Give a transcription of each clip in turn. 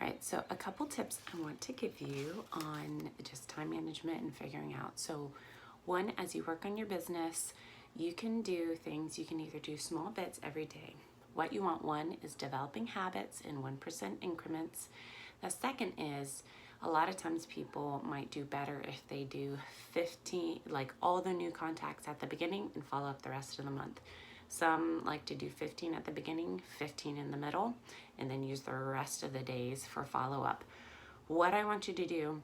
All right, so a couple tips I want to give you on just time management and figuring out. So one, as you work on your business, you can do things, you can either do small bits every day. What you want, one, is developing habits in 1% increments. The second is a lot of times people might do better if they do 15, like all the new contacts at the beginning and follow up the rest of the month. Some like to do 15 at the beginning, 15 in the middle, and then use the rest of the days for follow-up. What I want you to do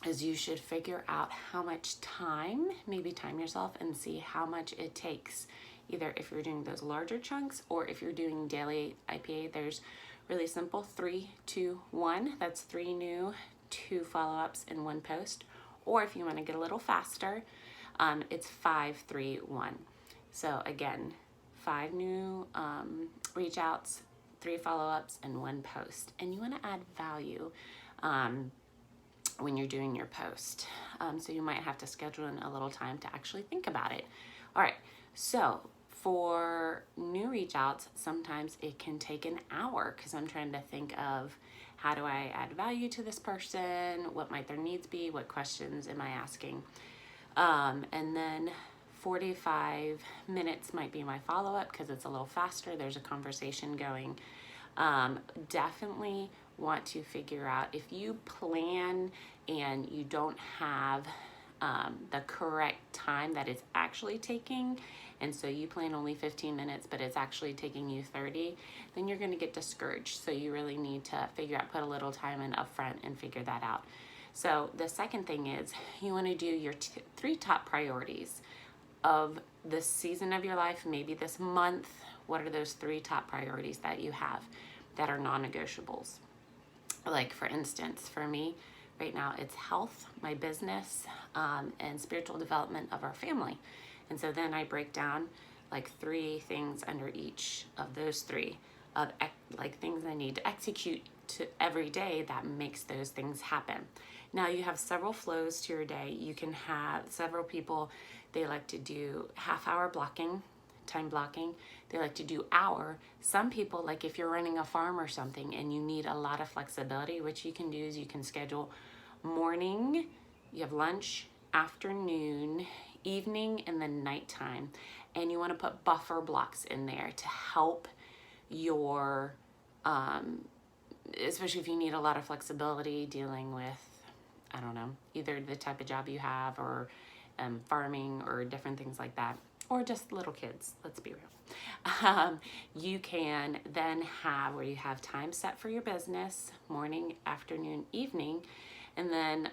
is you should figure out how much time, maybe time yourself and see how much it takes. Either if you're doing those larger chunks or if you're doing daily IPA, there's really simple 3, 2, 1. That's 3 new, 2 follow-ups in 1 post. Or if you want to get a little faster, it's 5, 3, 1. So again, 5 new reach outs, 3 follow-ups, and 1 post. And you want to add value when you're doing your post. So you might have to schedule in a little time to actually think about it. All right, so for new reach outs, sometimes it can take an hour because I'm trying to think of how do I add value to this person? What might their needs be? What questions am I asking? And then 45 minutes might be my follow-up because it's a little faster. There's a conversation going. Definitely want to figure out if you plan and you don't have the correct time that it's actually taking, and so you plan only 15 minutes but it's actually taking you 30, then you're going to get discouraged. So you really need to figure out, put a little time in upfront and figure that out. So the second thing is you want to do your 3 top priorities of this season of your life, maybe this month. What are those 3 top priorities that you have that are non-negotiables? Like for instance, for me right now, it's health, my business, and spiritual development of our family. And so then I break down like 3 things under each of those 3 of like things I need to execute to every day that makes those things happen. Now you have several flows to your day. You can have several people, they like to do half-hour blocking, time blocking. They like to do hour. Some people, like if you're running a farm or something and you need a lot of flexibility, what you can do is you can schedule morning, you have lunch, afternoon, evening, and then nighttime. And you want to put buffer blocks in there to help your, especially if you need a lot of flexibility dealing with, I don't know, either the type of job you have or farming or different things like that, or just little kids, let's be real. You can then have where you have time set for your business, morning, afternoon, evening, and then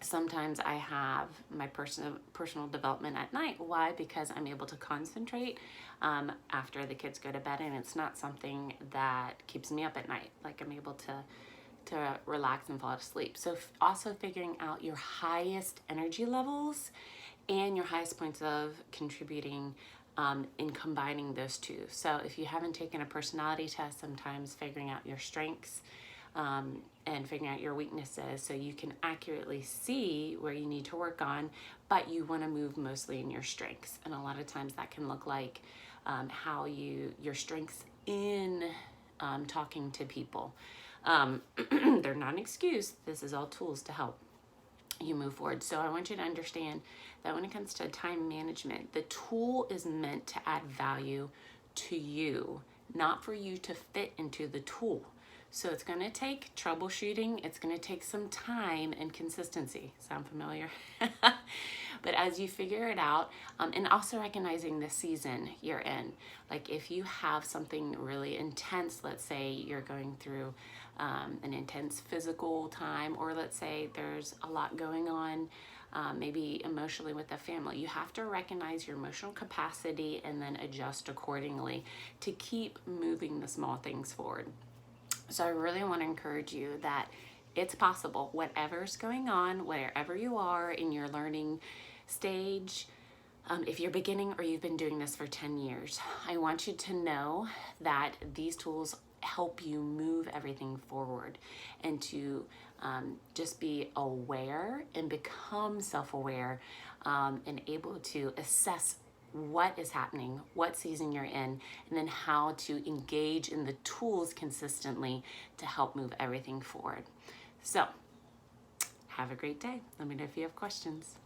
sometimes I have my personal development at night. Why? Because I'm able to concentrate after the kids go to bed, and it's not something that keeps me up at night. Like I'm able to relax and fall asleep. So also figuring out your highest energy levels and your highest points of contributing in combining those 2. So if you haven't taken a personality test, sometimes figuring out your strengths and figuring out your weaknesses so you can accurately see where you need to work on, but you want to move mostly in your strengths. And a lot of times that can look like how your strengths in talking to people. They're not an excuse. This is all tools to help you move forward. So I want you to understand that when it comes to time management, the tool is meant to add value to you, not for you to fit into the tool. So it's going to take troubleshooting. It's going to take some time and consistency. Sound familiar? But as you figure it out, and also recognizing the season you're in, like if you have something really intense, let's say you're going through an intense physical time, or let's say there's a lot going on, maybe emotionally with the family, you have to recognize your emotional capacity and then adjust accordingly to keep moving the small things forward. So I really want to encourage you that it's possible, whatever's going on, wherever you are in your learning stage, if you're beginning or you've been doing this for 10 years, I want you to know that these tools help you move everything forward and to just be aware and become self-aware and able to assess what is happening, what season you're in, and then how to engage in the tools consistently to help move everything forward. So, have a great day. Let me know if you have questions.